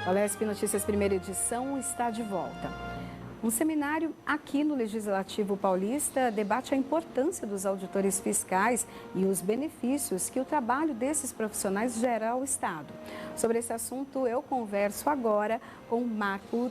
O Alesp Notícias primeira edição está de volta. Um seminário aqui no Legislativo Paulista debate a importância dos auditores fiscais e os benefícios que o trabalho desses profissionais gera ao Estado. Sobre esse assunto, eu converso agora com Marco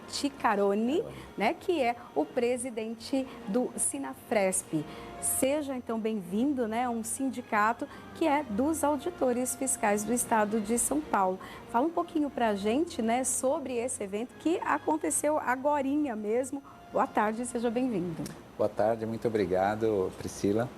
Ciccarone, né, que é o presidente do Sinafresp. Seja então bem-vindo, né, a um sindicato que é dos auditores fiscais do Estado de São Paulo. Fala um pouquinho para a gente, né, sobre esse evento que aconteceu agorinha mesmo. Boa tarde, seja bem-vindo. Boa tarde, muito obrigado, Priscila.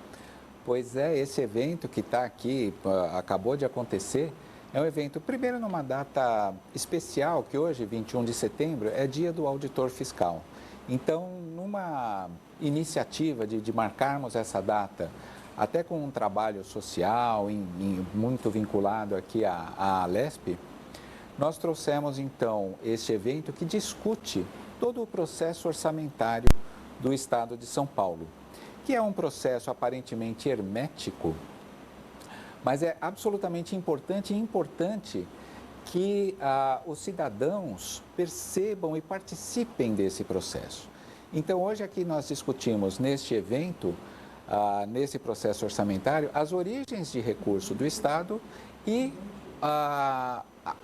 Pois é, esse evento que está aqui, acabou de acontecer, é um evento, primeiro, numa data especial, que hoje, 21 de setembro, é dia do auditor fiscal. Então, numa iniciativa de marcarmos essa data, até com um trabalho social, muito vinculado aqui à Alesp, nós trouxemos, então, este evento que discute todo o processo orçamentário do Estado de São Paulo, que é um processo aparentemente hermético, mas é absolutamente importante que os cidadãos percebam e participem desse processo. Então, hoje aqui nós discutimos neste evento, nesse processo orçamentário, as origens de recurso do Estado e a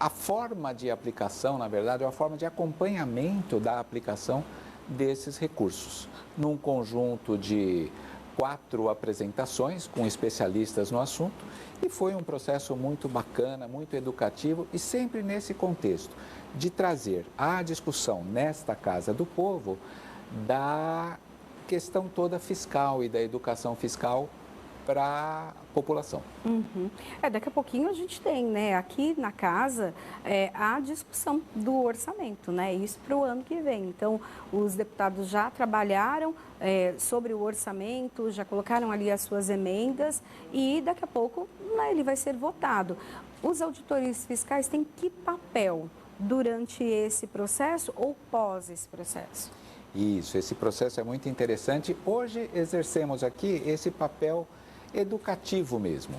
forma de aplicação, na verdade, a forma de acompanhamento da aplicação desses recursos, num conjunto de 4 apresentações com especialistas no assunto, e foi um processo muito bacana, muito educativo e sempre nesse contexto de trazer à discussão nesta Casa do Povo da questão toda fiscal e da educação fiscal para a população. Uhum. Daqui a pouquinho a gente tem, né, aqui na casa, a discussão do orçamento, né, isso para o ano que vem. Então, os deputados já trabalharam sobre o orçamento, já colocaram ali as suas emendas e daqui a pouco, né, ele vai ser votado. Os auditores fiscais têm que papel durante esse processo ou pós esse processo? Isso, esse processo é muito interessante. Hoje exercemos aqui esse papel educativo mesmo.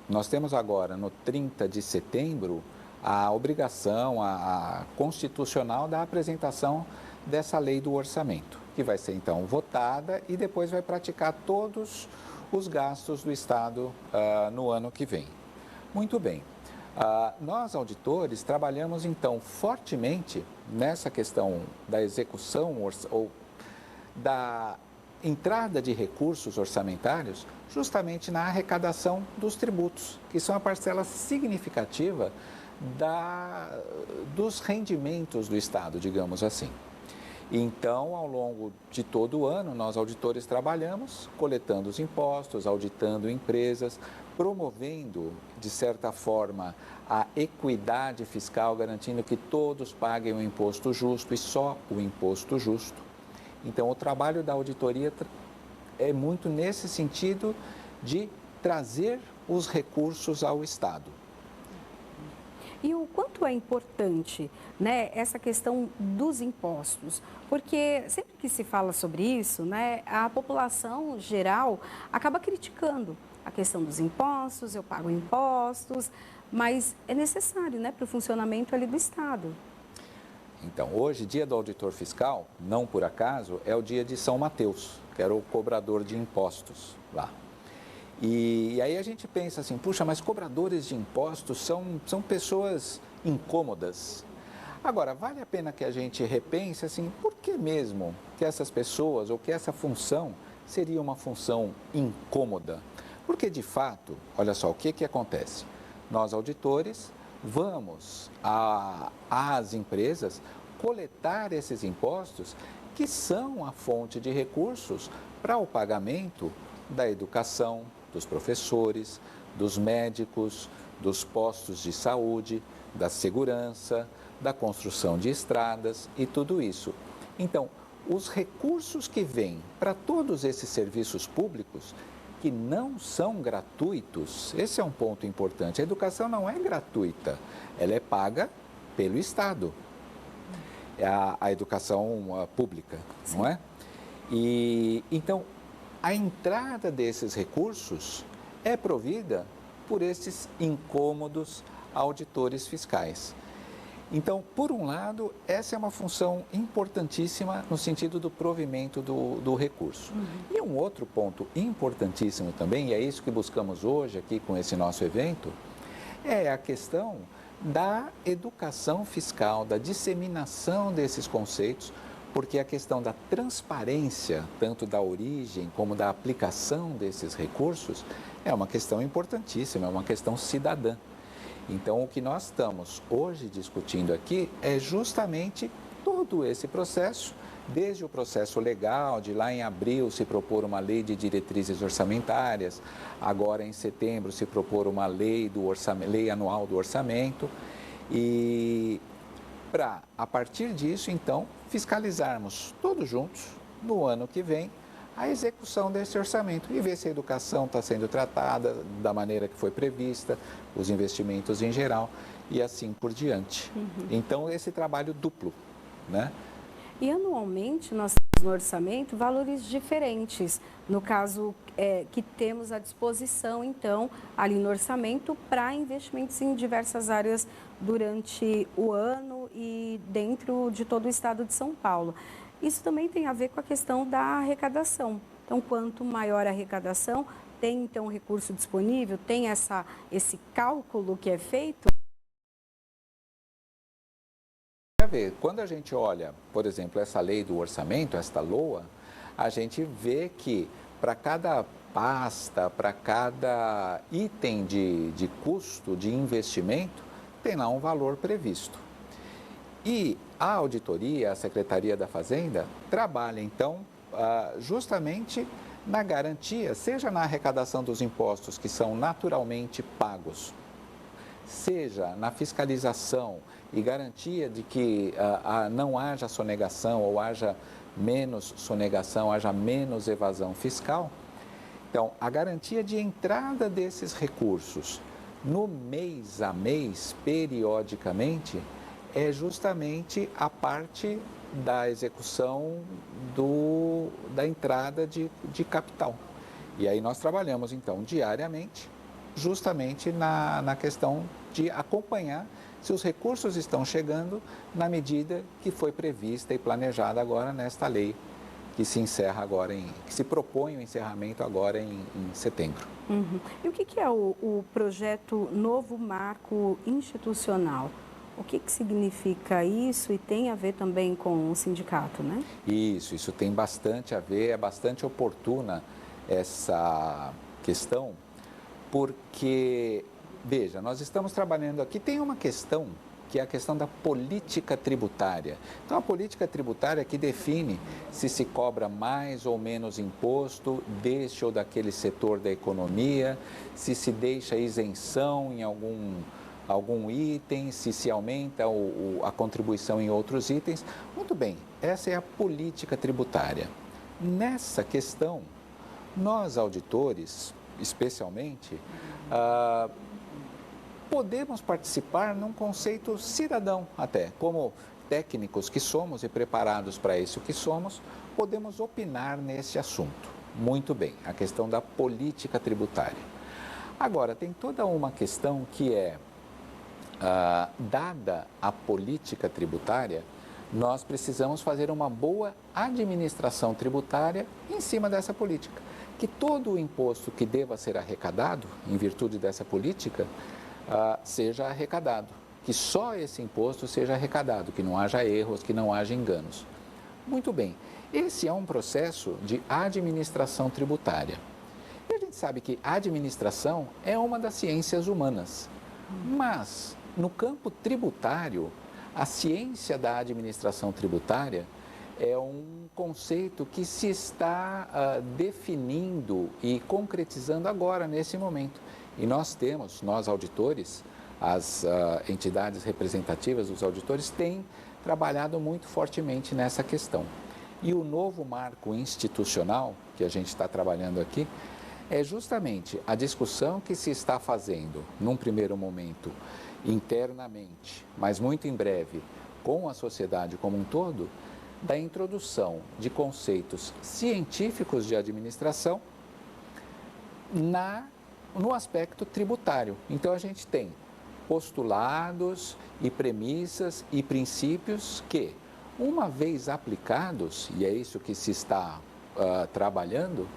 Nós temos agora, no 30 de setembro, a obrigação a constitucional da apresentação dessa lei do orçamento, que vai ser então votada e depois vai praticar todos os gastos do Estado no ano que vem. Muito bem. Nós, auditores, trabalhamos então fortemente nessa questão da execução ou da entrada de recursos orçamentários justamente na arrecadação dos tributos, que são a parcela significativa dos rendimentos do Estado, digamos assim. Então, ao longo de todo o ano, nós auditores trabalhamos coletando os impostos, auditando empresas, promovendo, de certa forma, a equidade fiscal, garantindo que todos paguem o imposto justo e só o imposto justo. Então, o trabalho da auditoria é muito nesse sentido de trazer os recursos ao Estado. E o quanto é importante, né, essa questão dos impostos? Porque sempre que se fala sobre isso, né, a população geral acaba criticando a questão dos impostos, eu pago impostos, mas é necessário, né, para o funcionamento ali do Estado. Então, hoje, dia do auditor fiscal, não por acaso, é o dia de São Mateus, que era o cobrador de impostos lá. E aí a gente pensa assim, puxa, mas cobradores de impostos são pessoas incômodas. Agora, vale a pena que a gente repense assim, por que mesmo que essas pessoas ou que essa função seria uma função incômoda? Porque, de fato, olha só, o que acontece? Nós, auditores, vamos às empresas coletar esses impostos que são a fonte de recursos para o pagamento da educação, dos professores, dos médicos, dos postos de saúde, da segurança, da construção de estradas e tudo isso. Então, os recursos que vêm para todos esses serviços públicos, que não são gratuitos, esse é um ponto importante. A educação não é gratuita, ela é paga pelo Estado. É a educação pública, não é? E então, a entrada desses recursos é provida por esses incômodos auditores fiscais. Então, por um lado, essa é uma função importantíssima no sentido do provimento do recurso. E um outro ponto importantíssimo também, e é isso que buscamos hoje aqui com esse nosso evento, é a questão da educação fiscal, da disseminação desses conceitos, porque a questão da transparência, tanto da origem como da aplicação desses recursos, é uma questão importantíssima, é uma questão cidadã. Então, o que nós estamos hoje discutindo aqui é justamente todo esse processo, desde o processo legal, de lá em abril se propor uma lei de diretrizes orçamentárias, agora em setembro se propor uma lei anual do orçamento, e para, a partir disso, então, fiscalizarmos todos juntos, no ano que vem, a execução desse orçamento e ver se a educação está sendo tratada da maneira que foi prevista, os investimentos em geral e assim por diante. Então, esse trabalho duplo, né? E anualmente nós temos no orçamento valores diferentes, no caso que temos à disposição, então, ali no orçamento para investimentos em diversas áreas durante o ano e dentro de todo o estado de São Paulo. Isso também tem a ver com a questão da arrecadação. Então, quanto maior a arrecadação, tem então recurso disponível, tem esse cálculo que é feito? Quando a gente olha, por exemplo, essa lei do orçamento, esta LOA, a gente vê que para cada pasta, para cada item de custo, de investimento, tem lá um valor previsto. E a auditoria, a Secretaria da Fazenda, trabalha, então, justamente na garantia, seja na arrecadação dos impostos que são naturalmente pagos, seja na fiscalização e garantia de que não haja sonegação ou haja menos sonegação, haja menos evasão fiscal. Então, a garantia de entrada desses recursos no mês a mês, periodicamente, é justamente a parte da execução da entrada de capital. E aí nós trabalhamos, então, diariamente, justamente na questão de acompanhar se os recursos estão chegando na medida que foi prevista e planejada agora nesta lei, que se encerra agora, que se propõe o encerramento agora em setembro. E o que é o projeto Novo Marco Institucional? O que significa isso e tem a ver também com o sindicato, né? Isso tem bastante a ver, é bastante oportuna essa questão, porque, veja, nós estamos trabalhando aqui, tem uma questão que é a questão da política tributária. Então, a política tributária que define se cobra mais ou menos imposto deste ou daquele setor da economia, se deixa isenção em algum item, se aumenta a contribuição em outros itens. Muito bem, essa é a política tributária. Nessa questão, nós auditores, especialmente, podemos participar num conceito cidadão até, como técnicos que somos e preparados para isso que somos, podemos opinar nesse assunto. Muito bem, a questão da política tributária. Agora, tem toda uma questão que é, dada a política tributária, nós precisamos fazer uma boa administração tributária em cima dessa política. Que todo o imposto que deva ser arrecadado, em virtude dessa política, seja arrecadado. Que só esse imposto seja arrecadado, que não haja erros, que não haja enganos. Muito bem, esse é um processo de administração tributária. E a gente sabe que a administração é uma das ciências humanas, mas no campo tributário, a ciência da administração tributária é um conceito que se está definindo e concretizando agora, nesse momento. E nós auditores, as entidades representativas dos auditores, têm trabalhado muito fortemente nessa questão. E o novo marco institucional que a gente está trabalhando aqui é justamente a discussão que se está fazendo, num primeiro momento, internamente, mas muito em breve, com a sociedade como um todo, da introdução de conceitos científicos de administração no aspecto tributário. Então, a gente tem postulados e premissas e princípios que, uma vez aplicados, e é isso que se está trabalhando,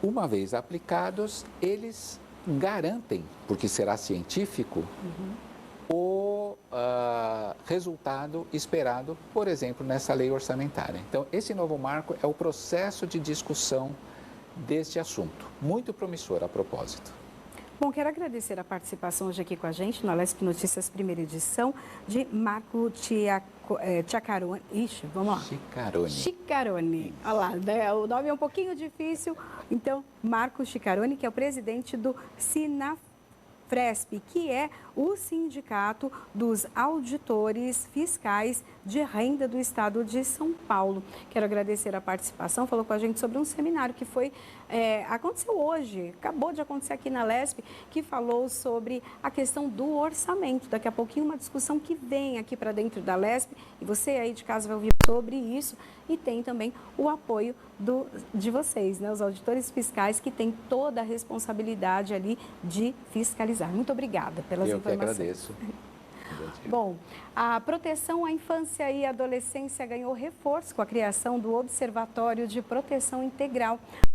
uma vez aplicados, eles garantem, porque será científico, o resultado esperado, por exemplo, nessa lei orçamentária. Então, esse novo marco é o processo de discussão deste assunto, muito promissor a propósito. Bom, quero agradecer a participação hoje aqui com a gente na Alesp Notícias, primeira edição, de Marco Chiacaroni. Ixi, vamos lá. Chicaroni. Olha lá, né? O nome é um pouquinho difícil. Então, Marco Chicaroni, que é o presidente do Sinafresp, que é o Sindicato dos Auditores Fiscais de Renda do Estado de São Paulo. Quero agradecer a participação, falou com a gente sobre um seminário que aconteceu hoje, acabou de acontecer aqui na Alesp, que falou sobre a questão do orçamento. Daqui a pouquinho uma discussão que vem aqui para dentro da Alesp, e você aí de casa vai ouvir sobre isso, e tem também o apoio de vocês, né, os auditores fiscais, que têm toda a responsabilidade ali de fiscalizar. Muito obrigada pelas informações. Eu que agradeço. Bom, a proteção à infância e adolescência ganhou reforço com a criação do Observatório de Proteção Integral.